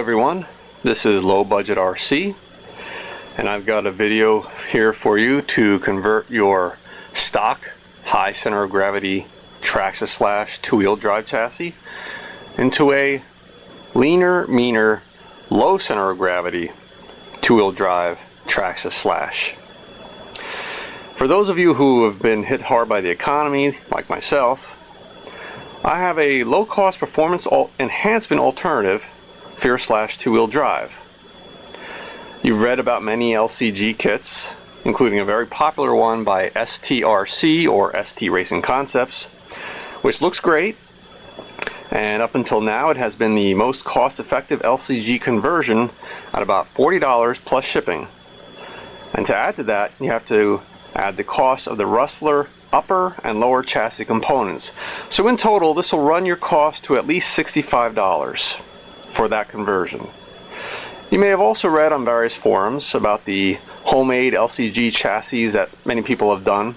everyone, this is Low Budget RC, and I've got a video here for you to convert your stock high center of gravity Traxxas Slash two-wheel drive chassis into a leaner, meaner, low center of gravity two-wheel drive Traxxas Slash. For those of you who have been hit hard by the economy, like myself, I have a low-cost performance enhancement alternative for your Slash two-wheel drive. You've read about many LCG kits, including a very popular one by STRC or ST Racing Concepts, which looks great, and up until now it has been the most cost-effective LCG conversion at about $40 plus shipping. And to add to that, you have to add the cost of the Rustler upper and lower chassis components. So in total, this will run your cost to at least $65 for that conversion. You may have also read on various forums about the homemade LCG chassis that many people have done,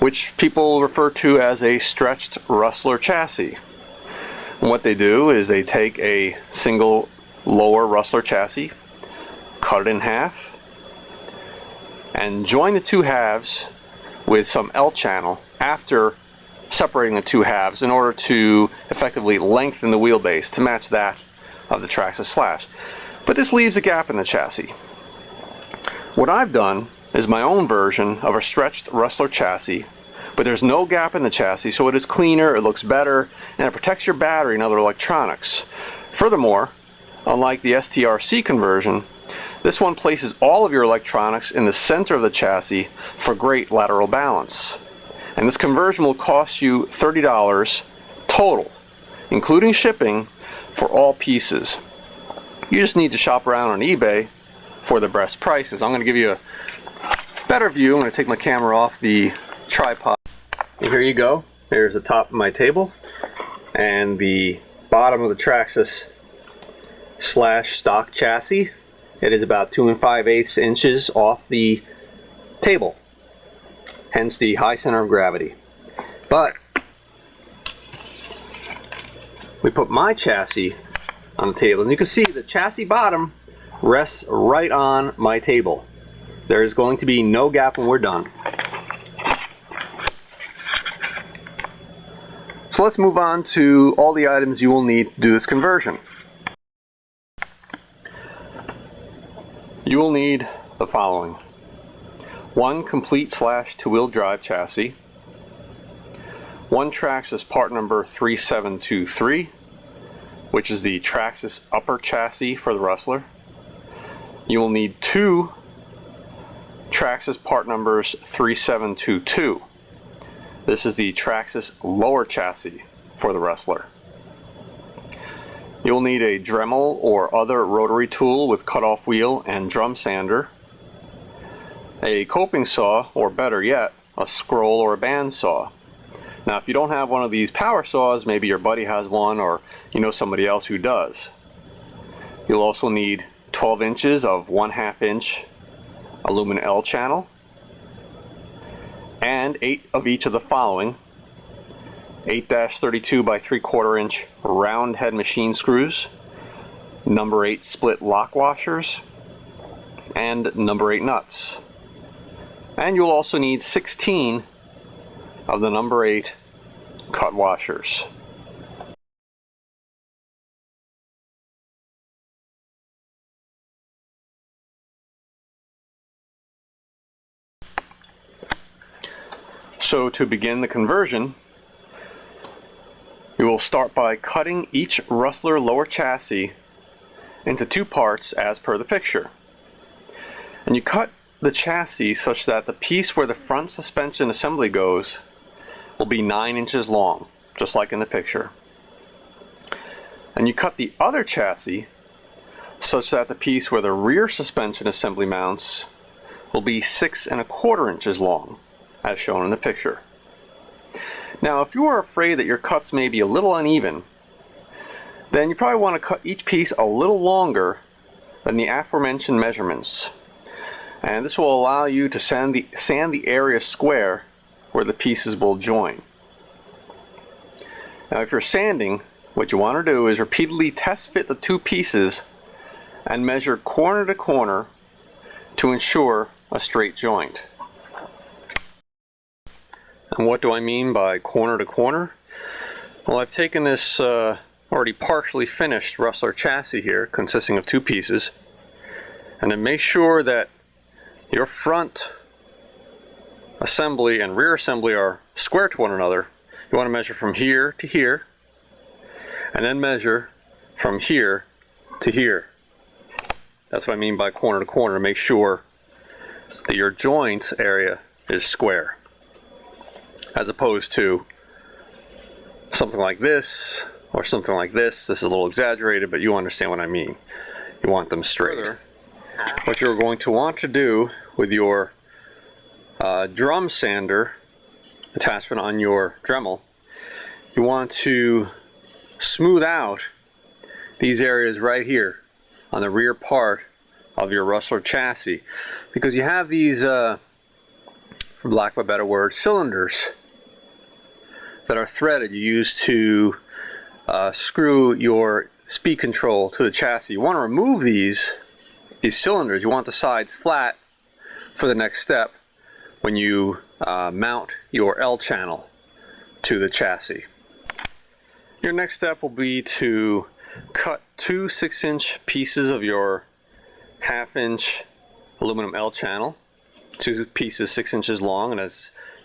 which people refer to as a stretched Rustler chassis. And what they do is they take a single lower Rustler chassis, cut it in half, and join the two halves with some L channel after separating the two halves in order to effectively lengthen the wheelbase to match that of the Traxxas Slash. But this leaves a gap in the chassis. What I've done is my own version of a stretched Rustler chassis, but there's no gap in the chassis, so it is cleaner, it looks better, and it protects your battery and other electronics. Furthermore, unlike the STRC conversion, this one places all of your electronics in the center of the chassis for great lateral balance. And this conversion will cost you $30 total, including shipping, for all pieces. You just need to shop around on eBay for the best prices. I'm going to give you a better view. I'm going to take my camera off the tripod. And here you go. There's the top of my table and the bottom of the Traxxas Slash stock chassis. It is about 2 5/8 inches off the table, hence the high center of gravity. But we put my chassis on the table, and you can see the chassis bottom rests right on my table. There is going to be no gap when we're done. So let's move on to all the items you will need to do this conversion. You will need the following: 1 complete Slash two-wheel drive chassis, 1 Traxxas part number 3723, which is the Traxxas upper chassis for the Rustler. You will need 2 Traxxas part numbers 3722. This is the Traxxas lower chassis for the Rustler. You'll need a Dremel or other rotary tool with cutoff wheel and drum sander, a coping saw, or better yet, a scroll or a band saw. Now, if you don't have one of these power saws, maybe your buddy has one, or you know somebody else who does. You'll also need 12 inches of 1/2 inch aluminum L channel, and 8 of each of the following: 8-32 by 3/4 inch round head machine screws, number 8 split lock washers, and number 8 nuts. And you'll also need 16 of the number 8 cut washers. So to begin the conversion, we will start by cutting each Rustler lower chassis into 2 parts as per the picture. And you cut the chassis such that the piece where the front suspension assembly goes will be 9 inches long, just like in the picture. And you cut the other chassis such that the piece where the rear suspension assembly mounts will be 6 1/4 inches long, as shown in the picture. Now, if you are afraid that your cuts may be a little uneven, then you probably want to cut each piece a little longer than the aforementioned measurements. And this will allow you to sand the area square where the pieces will join. Now, if you're sanding, what you want to do is repeatedly test fit the two pieces and measure corner to corner to ensure a straight joint. And what do I mean by corner to corner? Well, I've taken this already partially finished Rustler chassis here, consisting of two pieces, and then make sure that your front assembly and rear assembly are square to one another. You want to measure from here to here, and then measure from here to here. That's what I mean by corner to corner. Make sure that your joint area is square, as opposed to something like this or something like this. This is a little exaggerated, but you understand what I mean. You want them straight. What you're going to want to do with your drum sander attachment on your Dremel, you want to smooth out these areas right here on the rear part of your Rustler chassis, because you have these, for lack of a better word, cylinders that are threaded. You use to screw your speed control to the chassis. You want to remove these cylinders. You want the sides flat for the next step when you mount your L channel to the chassis. Your next step will be to cut two 6-inch pieces of your 1/2-inch aluminum L channel, two pieces 6 inches long, and as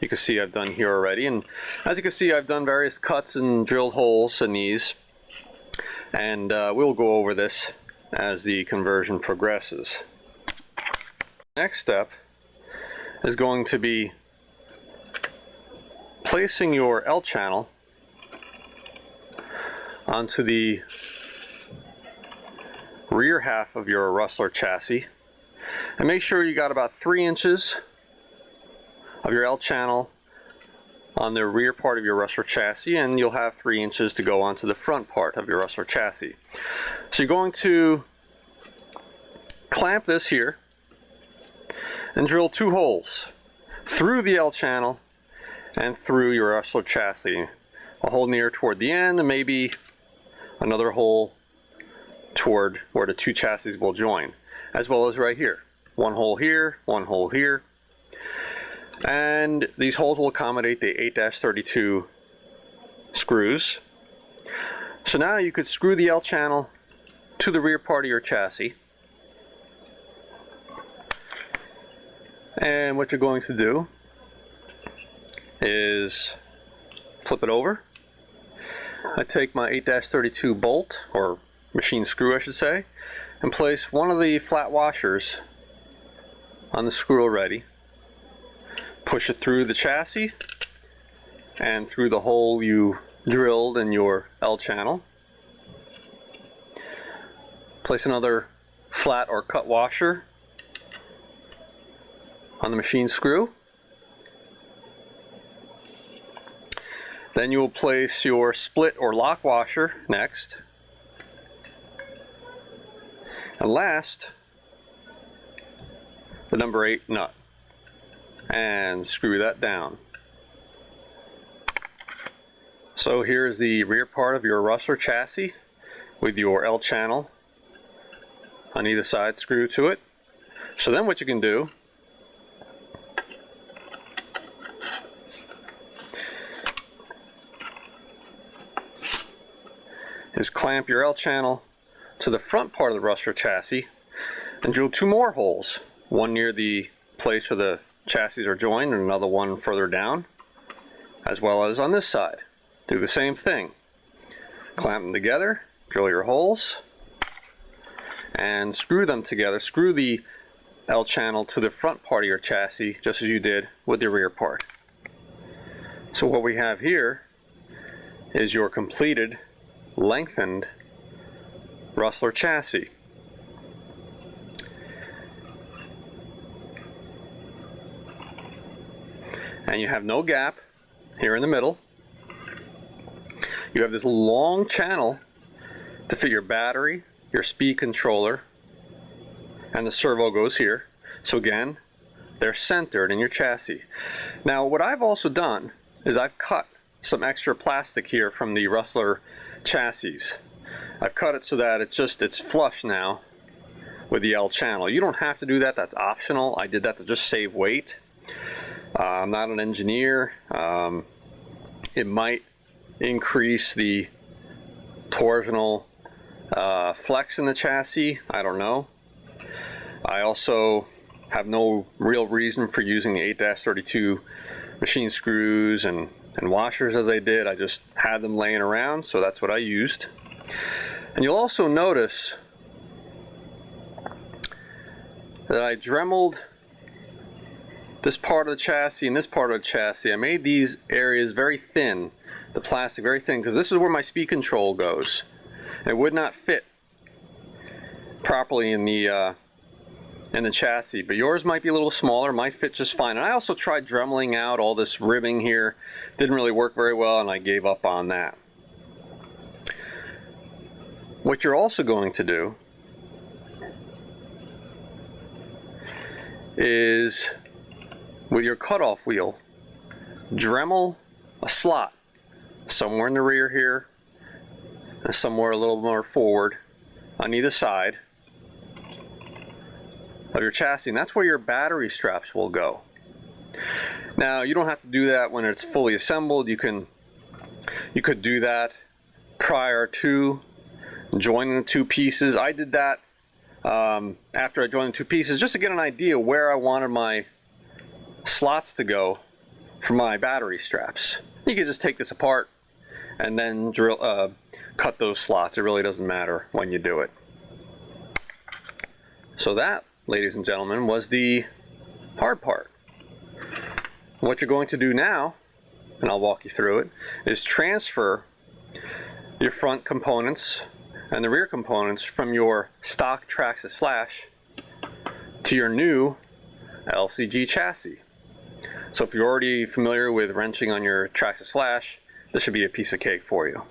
you can see I've done here already. And as you can see, I've done various cuts and drilled holes in these, and we'll go over this as the conversion progresses. Next step is going to be placing your L channel onto the rear half of your Rustler chassis, and make sure you got about 3 inches of your L channel on the rear part of your Rustler chassis, and you'll have 3 inches to go onto the front part of your Rustler chassis. So you're going to clamp this here and drill 2 holes through the L channel and through your Rustler chassis. A hole near toward the end, and maybe another hole toward where the two chassis will join, as well as right here. 1 hole here, 1 hole here. And these holes will accommodate the 8-32 screws. So now you could screw the L channel to the rear part of your chassis. And what you're going to do is flip it over. I take my 8-32 bolt, or machine screw I should say, and place one of the flat washers on the screw already. Push it through the chassis and through the hole you drilled in your L channel. Place another flat or cut washer on the machine screw. Then you will place your split or lock washer next. And last, the number 8 nut. And screw that down. So here's the rear part of your Rustler chassis with your L channel on either side screwed to it. So then what you can do is clamp your L channel to the front part of the Rustler chassis and drill 2 more holes, one near the place where the chassis are joined and another one further down, as well as on this side. Do the same thing. Clamp them together, drill your holes, and screw them together. Screw the L channel to the front part of your chassis just as you did with the rear part. So what we have here is your completed lengthened Rustler chassis. And you have no gap here in the middle. You have this long channel to fit your battery, your speed controller, and the servo goes here. So again, they're centered in your chassis. Now what I've also done is I've cut some extra plastic here from the Rustler chassis. I've cut it so that it's flush now with the L channel. You don't have to do that, that's optional. I did that to just save weight. I'm not an engineer. It might increase the torsional flex in the chassis, I don't know. I also have no real reason for using the 8-32 machine screws and washers as I did. I just had them laying around, so that's what I used. And you'll also notice that I dremeled this part of the chassis and this part of the chassis. I made these areas very thin, the plastic very thin, because this is where my speed control goes. It would not fit properly in the chassis, but yours might be a little smaller, might fit just fine. And I also tried dremeling out all this ribbing here. Didn't really work very well, and I gave up on that. What you're also going to do is, with your cutoff wheel, dremel a slot somewhere in the rear here and somewhere a little more forward on either side of your chassis, and that's where your battery straps will go. Now, you don't have to do that when it's fully assembled. You could do that prior to joining the two pieces. I did that after I joined the two pieces, just to get an idea where I wanted my slots to go for my battery straps. You can just take this apart and then cut those slots. It really doesn't matter when you do it. So that, ladies and gentlemen, was the hard part. What you're going to do now, and I'll walk you through it, is transfer your front components and the rear components from your stock Traxxas Slash to your new LCG chassis. So if you're already familiar with wrenching on your Traxxas Slash, this should be a piece of cake for you.